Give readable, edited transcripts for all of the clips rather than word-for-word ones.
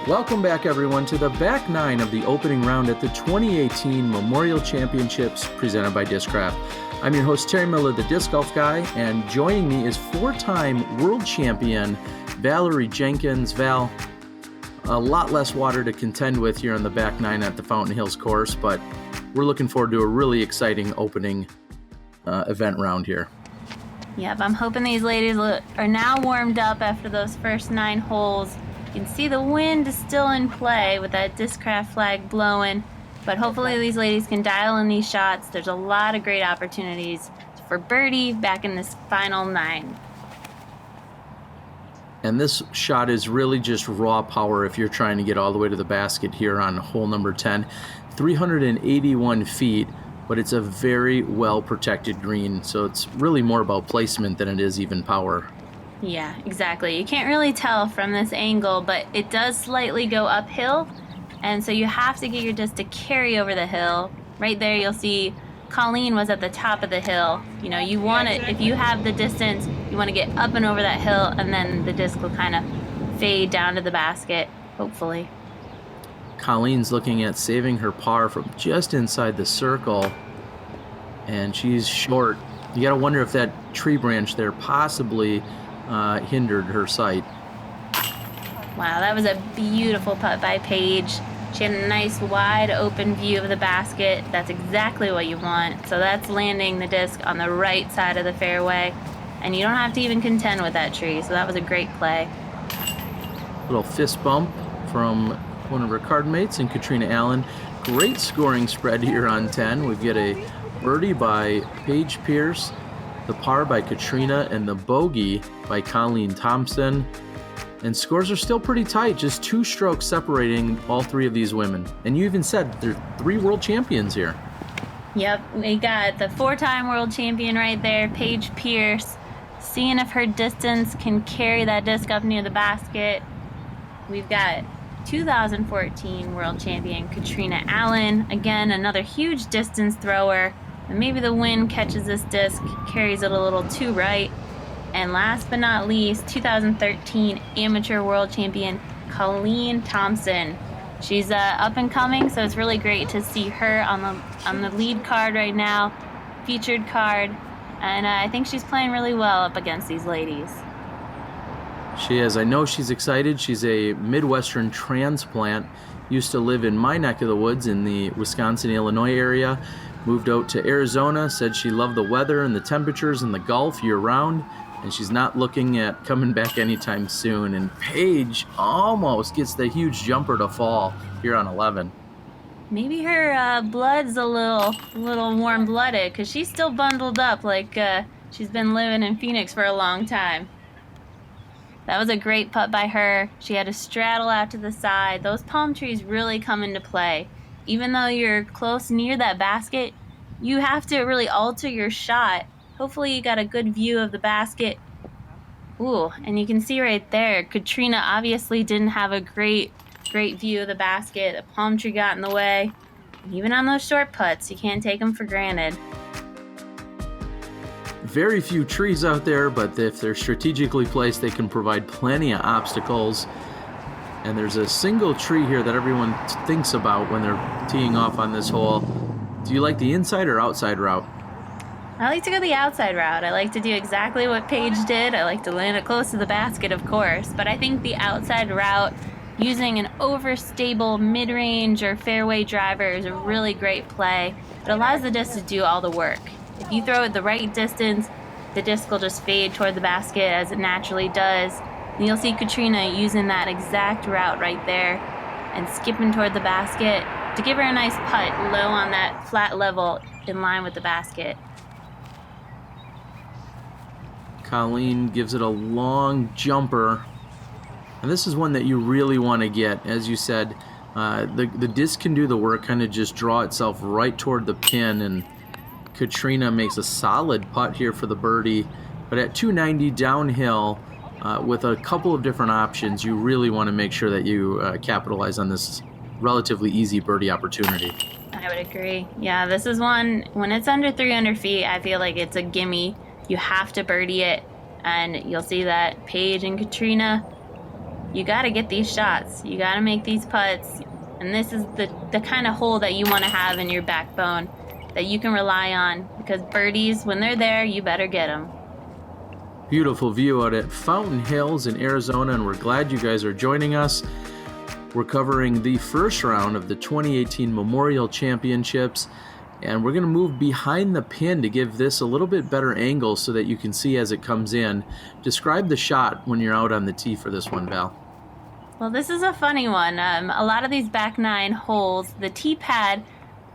Welcome back, everyone, to the back nine of the opening round at the 2018 Memorial Championships presented by Discraft. I'm your host, Terry Miller, the Disc Golf Guy, and joining me is four-time world champion Valarie Jenkins. Val, a lot less water to contend with here on the back nine at the Fountain Hills course, but we're looking forward to a really exciting opening event round here. Yep, I'm hoping these ladies are now warmed up after those first 9 holes. You can see the wind is still in play with that Discraft flag blowing, but hopefully these ladies can dial in these shots. There's a lot of great opportunities for birdie back in this final 9. And this shot is really just raw power if you're trying to get all the way to the basket here on hole number 10. 381 feet, but it's a very well-protected green, so it's really more about placement than it is even power. Yeah, exactly. You can't really tell from this angle, but it does slightly go uphill, and so you have to get your disc to carry over the hill. Right there you'll see Colleen was at the top of the hill. You know, you want it, if you have the distance, you want to get up and over that hill, and then the disc will kind of fade down to the basket, hopefully. Colleen's looking at saving her par from just inside the circle, and she's short. You got to wonder if that tree branch there possibly hindered her sight. Wow, that was a beautiful putt by Paige. She had a nice wide open view of the basket. That's exactly what you want. So that's landing the disc on the right side of the fairway, and you don't have to even contend with that tree. So that was a great play. Little fist bump from one of her card mates and Catrina Allen. Great scoring spread here on 10. We get a birdie by Paige Pierce, the par by Catrina, and the bogey by Colleen Thompson. And scores are still pretty tight, just 2 strokes separating all 3 of these women. And you even said there are 3 world champions here. Yep, we got the 4-time world champion right there, Paige Pierce, seeing if her distance can carry that disc up near the basket. We've got 2014 world champion Catrina Allen, again another huge distance thrower, and maybe the wind catches this disc, carries it a little too right. And last but not least, 2013 amateur world champion Colleen Thompson. She's up and coming, so it's really great to see her on the lead card right now, featured card, and I think she's playing really well up against these ladies. She is. I know she's excited. She's a Midwestern transplant. Used to live in my neck of the woods in the Wisconsin-Illinois area. Moved out to Arizona. Said she loved the weather and the temperatures and the golf year-round. And she's not looking at coming back anytime soon. And Paige almost gets the huge jumper to fall here on 11. Maybe her blood's a little warm-blooded, because she's still bundled up like she's been living in Phoenix for a long time. That was a great putt by her. She had to straddle out to the side. Those palm trees really come into play. Even though you're close near that basket, you have to really alter your shot. Hopefully you got a good view of the basket. Ooh, and you can see right there, Catrina obviously didn't have a great view of the basket. The palm tree got in the way. Even on those short putts, you can't take them for granted. Very few trees out there, but if they're strategically placed, they can provide plenty of obstacles. And there's a single tree here that everyone thinks about when they're teeing off on this hole. Do you like the inside or outside route? I like to go the outside route. I like to do exactly what Paige did. I like to land it close to the basket, of course. But I think the outside route, using an overstable mid-range or fairway driver, is a really great play. It allows the disc to do all the work. If you throw it the right distance, the disc will just fade toward the basket as it naturally does. And you'll see Catrina using that exact route right there and skipping toward the basket to give her a nice putt low on that flat level in line with the basket. Colleen gives it a long jumper. And this is one that you really want to get. As you said, the disc can do the work, kind of just draw itself right toward the pin, and Catrina makes a solid putt here for the birdie. But at 290 downhill, with a couple of different options, you really want to make sure that you capitalize on this relatively easy birdie opportunity. I would agree. Yeah, this is one, when it's under 300 feet, I feel like it's a gimme. You have to birdie it, and you'll see that Paige and Catrina you got to get these shots. You got to make these putts. And this is the kind of hole that you want to have in your backbone that you can rely on, because birdies, when they're there, you better get them. Beautiful view out at Fountain Hills in Arizona, and we're glad you guys are joining us. We're covering the first round of the 2018 Memorial Championships, and we're going to move behind the pin to give this a little bit better angle so that you can see as it comes in. Describe the shot when you're out on the tee for this one, Val. Well, this is a funny one. A lot of these back nine holes, the tee pad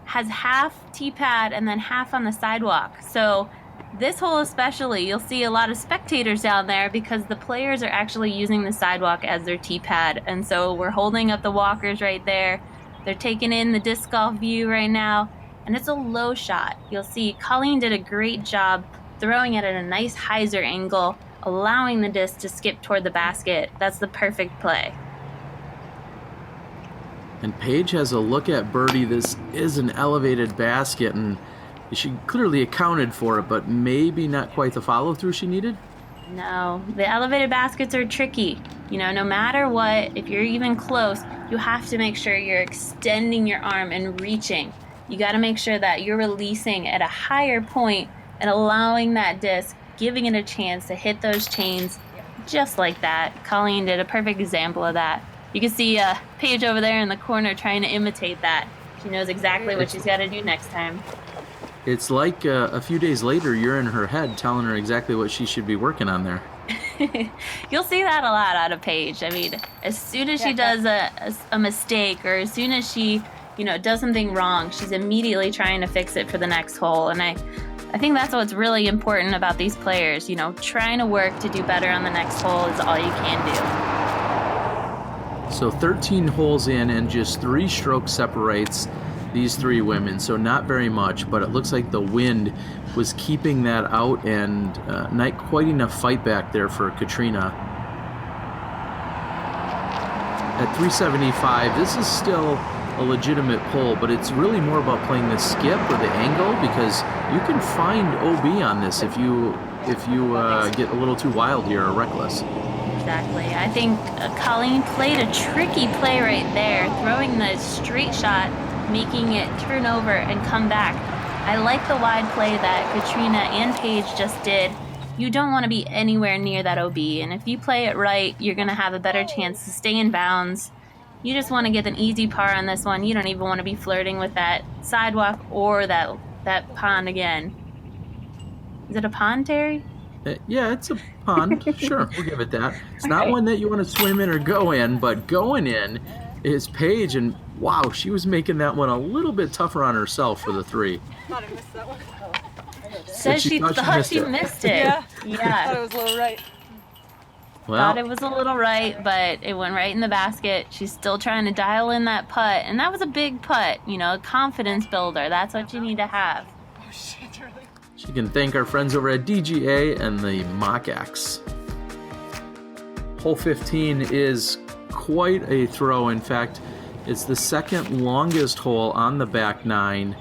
has half tee pad and then half on the sidewalk. So this hole especially, you'll see a lot of spectators down there because the players are actually using the sidewalk as their tee pad. And so we're holding up the walkers right there. They're taking in the disc golf view right now. And it's a low shot. You'll see Colleen did a great job throwing it at a nice hyzer angle, allowing the disc to skip toward the basket. That's the perfect play. And Paige has a look at birdie. This is an elevated basket, and she clearly accounted for it, but maybe not quite the follow-through she needed? No, the elevated baskets are tricky. You know, no matter what, if you're even close, you have to make sure you're extending your arm and reaching. You got to make sure that you're releasing at a higher point and allowing that disc, giving it a chance to hit those chains just like that. Colleen did a perfect example of that. You can see Paige over there in the corner trying to imitate that. She knows exactly what she's got to do next time. It's like a few days later, you're in her head telling her exactly what she should be working on there. You'll see that a lot out of Paige. I mean, as soon as she does a mistake, or as soon as she, does something wrong, she's immediately trying to fix it for the next hole. And I think that's what's really important about these players. Trying to work to do better on the next hole is all you can do. So 13 holes in, and just 3 strokes separates these 3 women, so not very much, but it looks like the wind was keeping that out, and not quite enough fight back there for Catrina. At 375, this is still a legitimate pull, but it's really more about playing the skip or the angle, because you can find OB on this if you get a little too wild here or reckless. Exactly. I think Colleen played a tricky play right there, throwing the straight shot, making it turn over and come back. I like the wide play that Catrina and Paige just did. You don't want to be anywhere near that OB, and if you play it right, you're going to have a better chance to stay in bounds. You just want to get an easy par on this one. You don't even want to be flirting with that sidewalk or that pond again. Is it a pond, Terry? Yeah, it's a pond. Sure, we'll give it that. It's not one that you want to swim in or go in, but going in is Paige, and wow, she was making that one a little bit tougher on herself for the 3. I thought I missed that one. Says she thought she missed it. Yeah. Yeah. I thought it was a little right. Well, Thought it was a little right, but it went right in the basket. She's still trying to dial in that putt, and that was a big putt, a confidence builder. That's what you need to have. Oh shit, really? she can thank our friends over at DGA and the Mock-X. Hole 15 is quite a throw. In fact, it's the second longest hole on the back 9,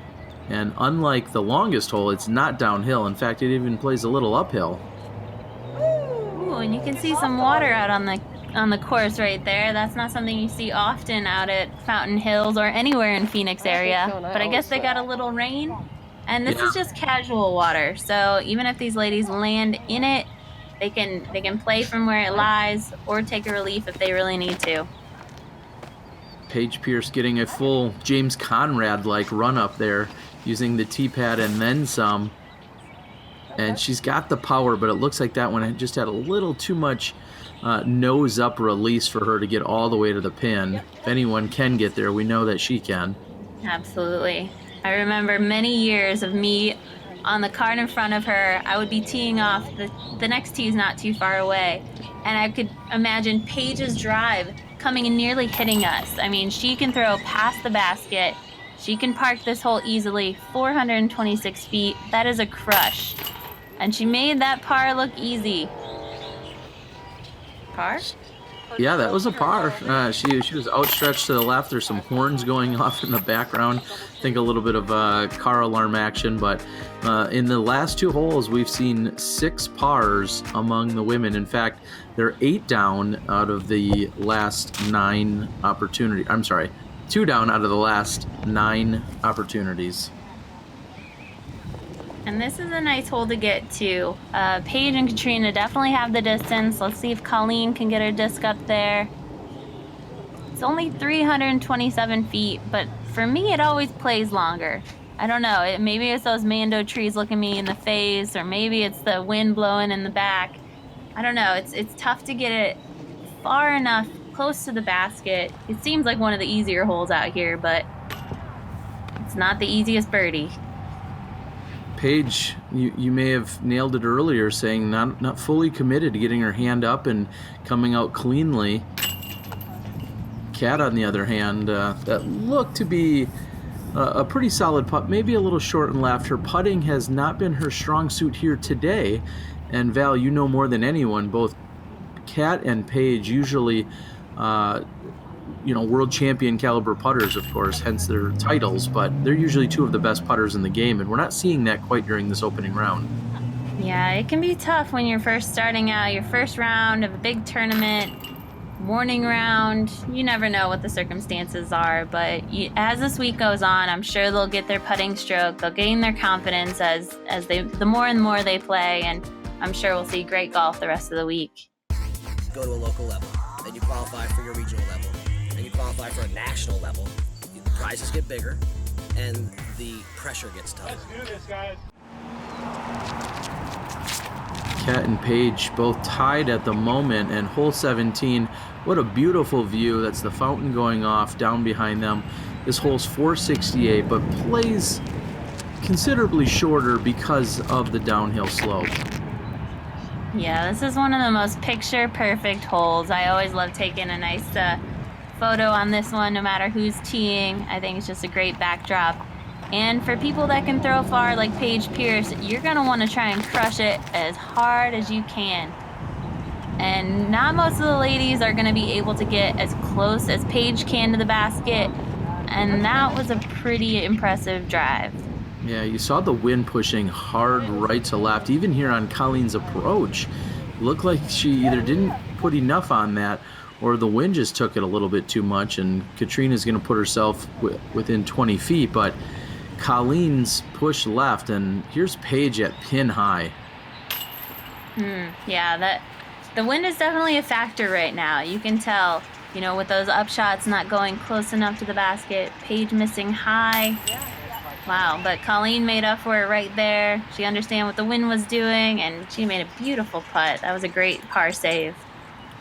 and unlike the longest hole, it's not downhill. In fact, it even plays a little uphill. Ooh, and you can see some water out on the course right there. That's not something you see often out at Fountain Hills or anywhere in Phoenix area. But I guess they got a little rain, and this is just casual water. So even if these ladies land in it, they can play from where it lies or take a relief if they really need to. Paige Pierce getting a full James Conrad-like run up there, using the tee pad and then some. And she's got the power, but it looks like that one just had a little too much nose-up release for her to get all the way to the pin. If anyone can get there, we know that she can. Absolutely. I remember many years of me on the cart in front of her. I would be teeing off. The next tee is not too far away. And I could imagine Paige's drive coming and nearly hitting us. I mean, she can throw past the basket. She can park this hole easily, 426 feet. That is a crush. And she made that par look easy. Par? Yeah, that was a par. She was outstretched to the left. There's some horns going off in the background. I think a little bit of car alarm action. But in the last 2 holes, we've seen 6 pars among the women. In fact, they're 8 down out of the last 9 opportunities. I'm sorry, 2 down out of the last 9 opportunities. And this is a nice hole to get to. Paige and Catrina definitely have the distance. Let's see if Colleen can get her disc up there. It's only 327 feet, but for me, it always plays longer. I don't know. Maybe it's those Mando trees looking me in the face, or maybe it's the wind blowing in the back. I don't know. It's tough to get it far enough close to the basket. It seems like one of the easier holes out here, but it's not the easiest birdie. Paige, you may have nailed it earlier, saying not fully committed to getting her hand up and coming out cleanly. Cat, on the other hand, that looked to be a pretty solid putt, maybe a little short and left. Her putting has not been her strong suit here today. And Val, you know more than anyone, both Cat and Paige usually, world champion caliber putters, of course, hence their titles, but they're usually 2 of the best putters in the game, and we're not seeing that quite during this opening round. Yeah, it can be tough when you're first starting out, your first round of a big tournament, morning round. You never know what the circumstances are, but as this week goes on, I'm sure they'll get their putting stroke. They'll gain their confidence as the more and more they play, and I'm sure we'll see great golf the rest of the week. Go to a local level, then you qualify for your regional level, then you qualify for a national level. The prizes get bigger, and the pressure gets tougher. Let's do this, guys. Cat and Paige both tied at the moment, and hole 17, what a beautiful view. That's the fountain going off down behind them. This hole's 468, but plays considerably shorter because of the downhill slope. Yeah, this is one of the most picture-perfect holes. I always love taking a nice photo on this one, no matter who's teeing. I think it's just a great backdrop. And for people that can throw far like Paige Pierce, you're going to want to try and crush it as hard as you can. And not most of the ladies are going to be able to get as close as Paige can to the basket. And that was a pretty impressive drive. Yeah, you saw the wind pushing hard right to left. Even here on Colleen's approach, looked like she either didn't put enough on that or the wind just took it a little bit too much, and Catrina's going to put herself within 20 feet. But Colleen's push left, and here's Paige at pin high. Yeah, the wind is definitely a factor right now. You can tell, with those up shots not going close enough to the basket, Paige missing high. Wow, but Colleen made up for it right there. She understood what the wind was doing, and she made a beautiful putt. That was a great par save.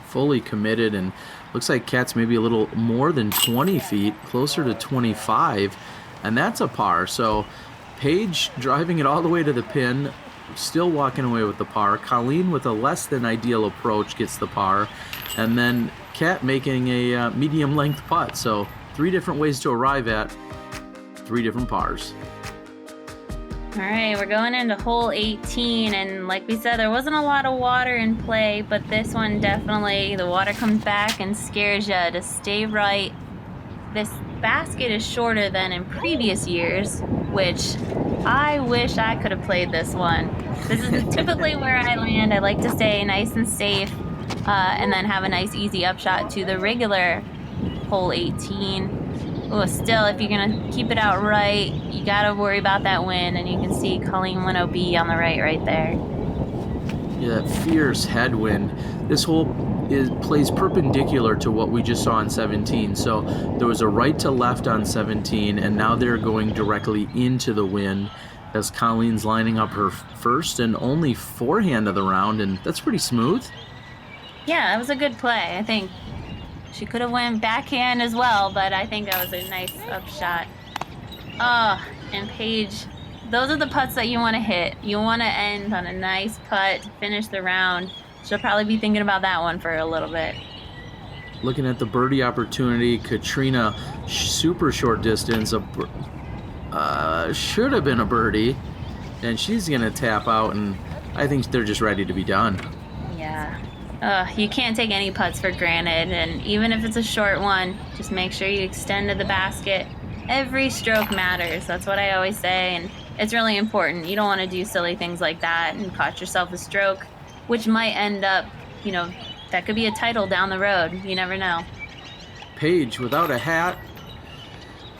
Fully committed, and looks like Cat's maybe a little more than 20 feet, closer to 25, and that's a par. So Paige driving it all the way to the pin, still walking away with the par. Colleen with a less than ideal approach gets the par, and then Cat making a medium length putt. So 3 different ways to arrive at 3 different pars. All right, we're going into hole 18, and like we said, there wasn't a lot of water in play, but this one definitely, the water comes back and scares you to stay right. This basket is shorter than in previous years, which I wish I could have played this one. This is typically where I land. I like to stay nice and safe, and then have a nice easy upshot to the regular hole 18. Oh, still, if you're going to keep it out right, you got to worry about that wind, and you can see Colleen went OB on the right there. Yeah, that fierce headwind. This hole plays perpendicular to what we just saw on 17. So there was a right to left on 17, and now they're going directly into the wind as Colleen's lining up her first and only forehand of the round, and that's pretty smooth. Yeah, that was a good play. I think she could have went backhand as well, but I think that was a nice upshot. Oh, and Paige, those are the putts that you want to hit. You want to end on a nice putt to finish the round. She'll probably be thinking about that one for a little bit. Looking at the birdie opportunity, Catrina, super short distance, should have been a birdie, and she's going to tap out, and I think they're just ready to be done. Yeah. You can't take any putts for granted, and even if it's a short one, just make sure you extend to the basket. Every stroke matters. That's what I always say, and it's really important. You don't want to do silly things like that and cost yourself a stroke, which might end up, that could be a title down the road. You never know. Paige, without a hat.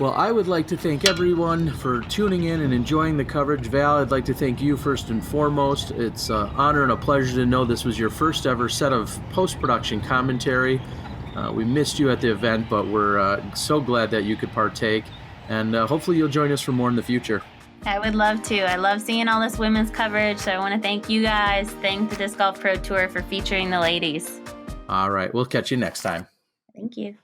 Well, I would like to thank everyone for tuning in and enjoying the coverage. Val, I'd like to thank you first and foremost. It's an honor and a pleasure to know this was your first ever set of post-production commentary. We missed you at the event, but we're so glad that you could partake. And hopefully you'll join us for more in the future. I would love to. I love seeing all this women's coverage, so I want to thank you guys. Thank the Disc Golf Pro Tour for featuring the ladies. All right, we'll catch you next time. Thank you.